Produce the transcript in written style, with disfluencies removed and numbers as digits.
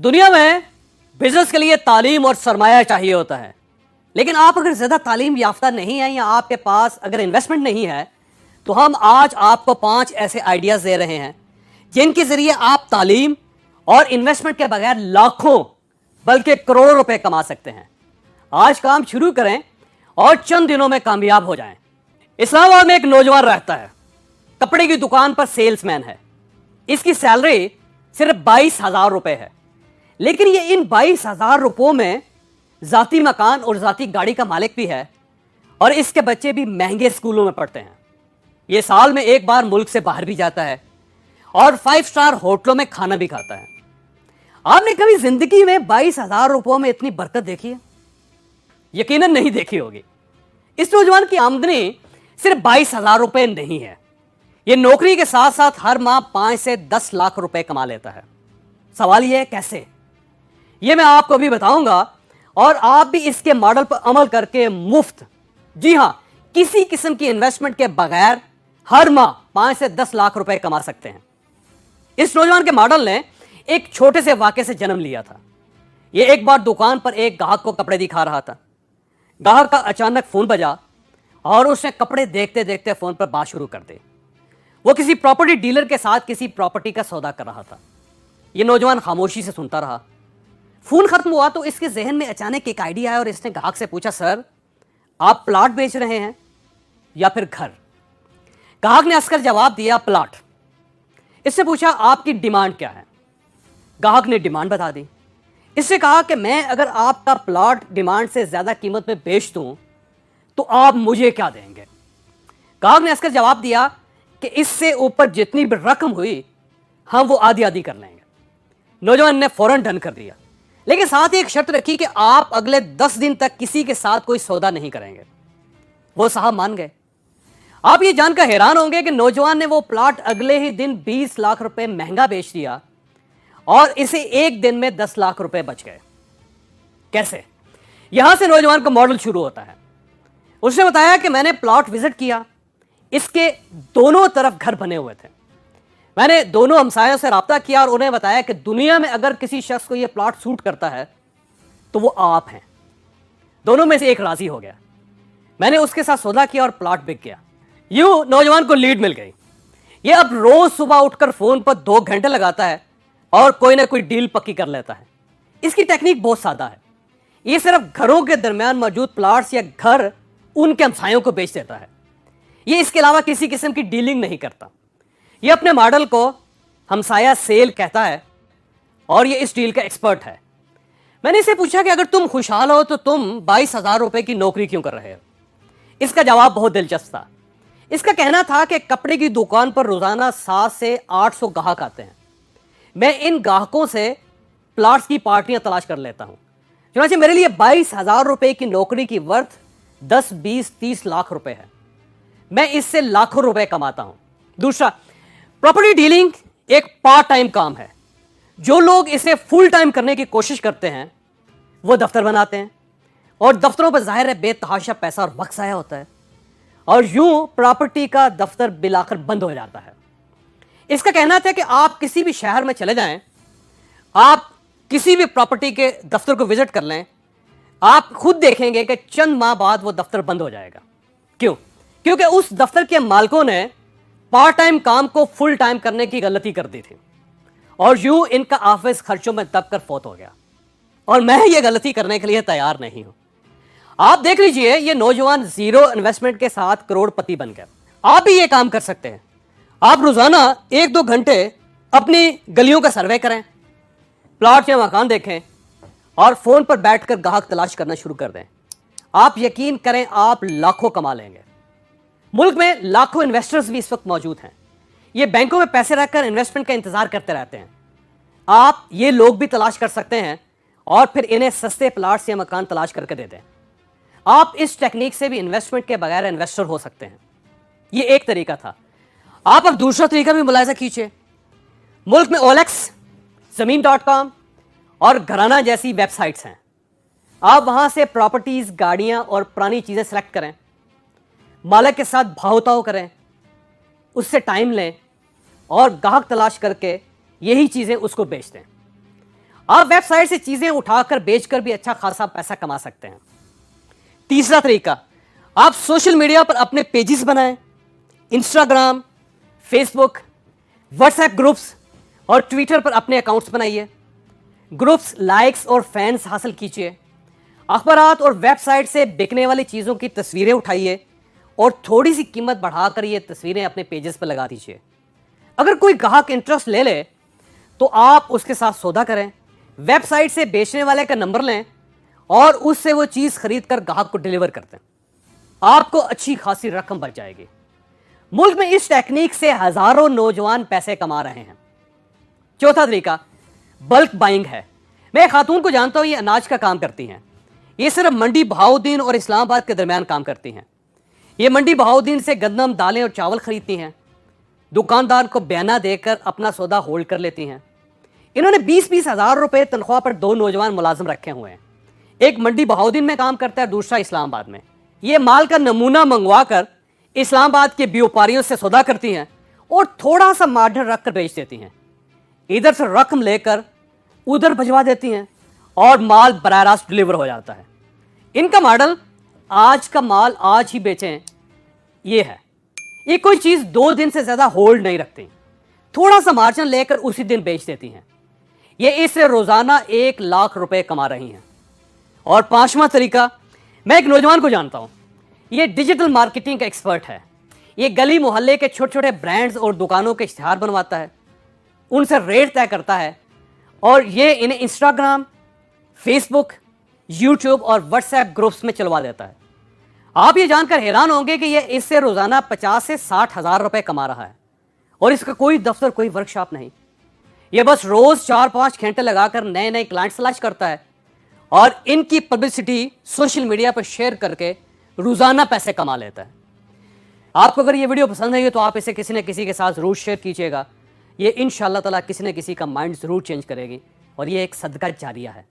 دنیا میں بزنس کے لیے تعلیم اور سرمایہ چاہیے ہوتا ہے، لیکن آپ اگر زیادہ تعلیم یافتہ نہیں ہیں یا آپ کے پاس اگر انویسٹمنٹ نہیں ہے تو ہم آج آپ کو 5 ایسے آئیڈیاز دے رہے ہیں جن کے ذریعے آپ تعلیم اور انویسٹمنٹ کے بغیر لاکھوں بلکہ کروڑوں روپے کما سکتے ہیں۔ آج کام شروع کریں اور چند دنوں میں کامیاب ہو جائیں۔ اسلام آباد میں ایک نوجوان رہتا ہے، کپڑے کی دکان پر سیلز مین ہے، اس کی سیلری صرف 22,000 روپے ہے، لیکن یہ ان 22,000 روپوں میں ذاتی مکان اور ذاتی گاڑی کا مالک بھی ہے، اور اس کے بچے بھی مہنگے اسکولوں میں پڑھتے ہیں۔ یہ سال میں ایک بار ملک سے باہر بھی جاتا ہے اور 5 اسٹار ہوٹلوں میں کھانا بھی کھاتا ہے۔ آپ نے کبھی زندگی میں 22,000 روپوں میں اتنی برکت دیکھی ہے؟ یقیناً نہیں دیکھی ہوگی۔ اس نوجوان کی آمدنی صرف 22,000 روپے نہیں ہے، یہ نوکری کے ساتھ ساتھ ہر ماہ 5 سے 10 لاکھ روپے کما لیتا ہے۔ سوال یہ ہے کیسے؟ یہ میں آپ کو بھی بتاؤں گا، اور آپ بھی اس کے ماڈل پر عمل کر کے مفت، جی ہاں، کسی قسم کی انویسٹمنٹ کے بغیر ہر ماہ 5 سے 10 لاکھ روپے کما سکتے ہیں۔ اس نوجوان کے ماڈل نے ایک چھوٹے سے واقعے سے جنم لیا تھا۔ یہ ایک بار دکان پر ایک گاہک کو کپڑے دکھا رہا تھا۔ گاہک کا اچانک فون بجا اور اس نے کپڑے دیکھتے دیکھتے فون پر بات شروع کر دی۔ وہ کسی پراپرٹی ڈیلر کے ساتھ کسی پراپرٹی کا سودا کر رہا تھا۔ یہ نوجوان خاموشی سے سنتا رہا۔ فون ختم ہوا تو اس کے ذہن میں اچانک ایک آئیڈیا آیا اور اس نے گاہک سے پوچھا، سر آپ پلاٹ بیچ رہے ہیں یا پھر گھر؟ گاہک نے ہنس کر جواب دیا، پلاٹ۔ اس سے پوچھا آپ کی ڈیمانڈ کیا ہے؟ گاہک نے ڈیمانڈ بتا دی۔ اس سے کہا کہ میں اگر آپ کا پلاٹ ڈیمانڈ سے زیادہ قیمت میں بیچ دوں تو آپ مجھے کیا دیں گے؟ گاہک نے ہنس کر جواب دیا کہ اس سے اوپر جتنی بھی رقم ہوئی ہم وہ آدھی آدھی کر لیں گے۔ نوجوان نے فوراً ڈن کر دیا، لیکن ساتھ ہی ایک شرط رکھی کہ آپ اگلے 10 دن تک کسی کے ساتھ کوئی سودا نہیں کریں گے۔ وہ صاحب مان گئے۔ آپ یہ جان کر حیران ہوں گے کہ نوجوان نے وہ پلاٹ اگلے ہی دن 20 لاکھ روپے مہنگا بیچ دیا اور اسے ایک دن میں 10 لاکھ روپے بچ گئے۔ کیسے؟ یہاں سے نوجوان کا ماڈل شروع ہوتا ہے۔ اس نے بتایا کہ میں نے پلاٹ وزٹ کیا، اس کے دونوں طرف گھر بنے ہوئے تھے۔ میں نے دونوں ہمسایوں سے رابطہ کیا اور انہیں بتایا کہ دنیا میں اگر کسی شخص کو یہ پلاٹ سوٹ کرتا ہے تو وہ آپ ہیں۔ دونوں میں سے ایک راضی ہو گیا۔ میں نے اس کے ساتھ سودا کیا اور پلاٹ بک گیا۔ یوں نوجوان کو لیڈ مل گئی۔ یہ اب روز صبح اٹھ کر فون پر 2 گھنٹے لگاتا ہے اور کوئی نہ کوئی ڈیل پکی کر لیتا ہے۔ اس کی ٹیکنیک بہت سادہ ہے۔ یہ صرف گھروں کے درمیان موجود پلاٹس یا گھر ان کے ہمسایوں کو بیچ دیتا ہے۔ یہ اس کے علاوہ کسی قسم کی ڈیلنگ نہیں کرتا۔ یہ اپنے ماڈل کو ہمسایہ سیل کہتا ہے اور یہ اس ڈیل کا ایکسپرٹ ہے۔ میں نے اسے پوچھا کہ اگر تم خوشحال ہو تو تم 22,000 روپے کی نوکری کیوں کر رہے ہو؟ اس کا جواب بہت دلچسپ تھا۔ اس کا کہنا تھا کہ کپڑے کی دکان پر روزانہ 700 سے 800 گاہک آتے ہیں۔ میں ان گاہکوں سے پلاٹس کی پارٹیاں تلاش کر لیتا ہوں۔ چنانچہ میرے لیے 22,000 روپے کی نوکری کی ورتھ 10 20 30 لاکھ روپے ہے۔ میں اس سے لاکھوں روپے کماتا ہوں۔ دوسرا، پراپرٹی ڈیلنگ ایک پارٹ ٹائم کام ہے۔ جو لوگ اسے فل ٹائم کرنے کی کوشش کرتے ہیں وہ دفتر بناتے ہیں، اور دفتروں پر ظاہر ہے بے تحاشا پیسہ اور وقت ضائع ہوتا ہے، اور یوں پراپرٹی کا دفتر بالآخر بند ہو جاتا ہے۔ اس کا کہنا تھا کہ آپ کسی بھی شہر میں چلے جائیں، آپ کسی بھی پراپرٹی کے دفتر کو وزٹ کر لیں، آپ خود دیکھیں گے کہ چند ماہ بعد وہ دفتر بند ہو جائے گا۔ کیوں؟ کیونکہ اس دفتر کے مالکوں نے پارٹ ٹائم کام کو فل ٹائم کرنے کی غلطی کر دی تھی، اور یوں ان کا آفس خرچوں میں دب کر فوت ہو گیا، اور میں یہ غلطی کرنے کے لیے تیار نہیں ہوں۔ آپ دیکھ لیجئے، یہ نوجوان زیرو انویسٹمنٹ کے ساتھ کروڑ پتی بن گیا۔ آپ بھی یہ کام کر سکتے ہیں۔ آپ روزانہ 1-2 گھنٹے اپنی گلیوں کا سروے کریں، پلاٹ یا مکان دیکھیں، اور فون پر بیٹھ کر گاہک تلاش کرنا شروع کر دیں۔ آپ یقین کریں، آپ لاکھوں کما لیں گے۔ ملک میں لاکھوں انویسٹرز بھی اس وقت موجود ہیں۔ یہ بینکوں میں پیسے رکھ کر انویسٹمنٹ کا انتظار کرتے رہتے ہیں۔ آپ یہ لوگ بھی تلاش کر سکتے ہیں اور پھر انہیں سستے پلاٹس یا مکان تلاش کر کے دے دیں۔ آپ اس ٹیکنیک سے بھی انویسٹمنٹ کے بغیر انویسٹر ہو سکتے ہیں۔ یہ ایک طریقہ تھا۔ آپ اب دوسرا طریقہ بھی ملاحظہ کیجئے۔ ملک میں OLX، زمین.com اور گھرانہ جیسی ویب سائٹس ہیں۔ آپ وہاں سے پراپرٹیز، گاڑیاں اور پرانی چیزیں سلیکٹ کریں، مالک کے ساتھ بھاؤ تاؤ کریں، اس سے ٹائم لیں اور گاہک تلاش کر کے یہی چیزیں اس کو بیچ دیں۔ آپ ویب سائٹ سے چیزیں اٹھا کر بیچ کر بھی اچھا خاصا پیسہ کما سکتے ہیں۔ تیسرا طریقہ، آپ سوشل میڈیا پر اپنے پیجز بنائیں، انسٹاگرام، فیس بک، واٹس ایپ گروپس اور ٹویٹر پر اپنے اکاؤنٹس بنائیے، گروپس، لائکس اور فینس حاصل کیجیے، اخبارات اور ویب سائٹ سے بکنے والی چیزوں کی تصویریں اٹھائیے اور تھوڑی سی قیمت بڑھا کر یہ تصویریں اپنے پیجز پر لگا دیجیے۔ اگر کوئی گاہک انٹرسٹ لے لے تو آپ اس کے ساتھ سودا کریں، ویب سائٹ سے بیچنے والے کا نمبر لیں اور اس سے وہ چیز خرید کر گاہک کو ڈیلیور کرتے ہیں، آپ کو اچھی خاصی رقم بچ جائے گی۔ ملک میں اس ٹیکنیک سے ہزاروں نوجوان پیسے کما رہے ہیں۔ چوتھا طریقہ بلک بائنگ ہے۔ میں ایک خاتون کو جانتا ہوں، یہ اناج کا کام کرتی ہیں، یہ صرف منڈی بہاؤدین اور اسلام آباد کے درمیان کام کرتی ہیں۔ یہ منڈی بہاؤدین سے گندم، دالیں اور چاول خریدتی ہیں، دکاندار کو بیانہ دے کر اپنا سودا ہولڈ کر لیتی ہیں۔ انہوں نے 20-20 ہزار روپے تنخواہ پر 2 نوجوان ملازم رکھے ہوئے ہیں، ایک منڈی بہاؤدین میں کام کرتا ہے، دوسرا اسلام آباد میں۔ یہ مال کا نمونہ منگوا کر اسلام آباد کے بیوپاریوں سے سودا کرتی ہیں اور تھوڑا سا مارجن رکھ کر بیچ دیتی ہیں، ادھر سے رقم لے کر ادھر بھجوا دیتی ہیں اور مال براہ راست ڈلیور ہو جاتا ہے۔ ان کا ماڈل آج کا مال آج ہی بیچیں یہ ہے، یہ کوئی چیز 2 دن سے زیادہ ہولڈ نہیں رکھتی، تھوڑا سا مارجن لے کر اسی دن بیچ دیتی ہیں، یہ اس سے روزانہ 1 لاکھ روپے کما رہی ہیں۔ اور 5واں طریقہ، میں ایک نوجوان کو جانتا ہوں، یہ ڈیجیٹل مارکیٹنگ کا ایکسپرٹ ہے، یہ گلی محلے کے چھوٹے چھوٹے برانڈز اور دکانوں کے اشتہار بنواتا ہے، ان سے ریٹ طے کرتا ہے اور یہ انہیں انسٹاگرام، فیس بک، یوٹیوب اور واٹس ایپ گروپس میں چلوا دیتا ہے۔ آپ یہ جان کر حیران ہوں گے کہ یہ اس سے روزانہ 50 سے 60 ہزار روپے کما رہا ہے اور اس کا کوئی دفتر، کوئی ورکشاپ نہیں، یہ بس روز 4-5 گھنٹے لگا کر نئے نئے کلائنٹس تلاش کرتا ہے اور ان کی پبلسٹی سوشل میڈیا پر شیئر کر کے روزانہ پیسے کما لیتا ہے۔ آپ کو اگر یہ ویڈیو پسند ہے تو آپ اسے کسی نہ کسی کے ساتھ ضرور شیئر کیجیے گا، یہ انشاءاللہ تعالیٰ کسی نہ کسی کا مائنڈ ضرور چینج کرے گی اور یہ ایک صدقہ جاریہ ہے۔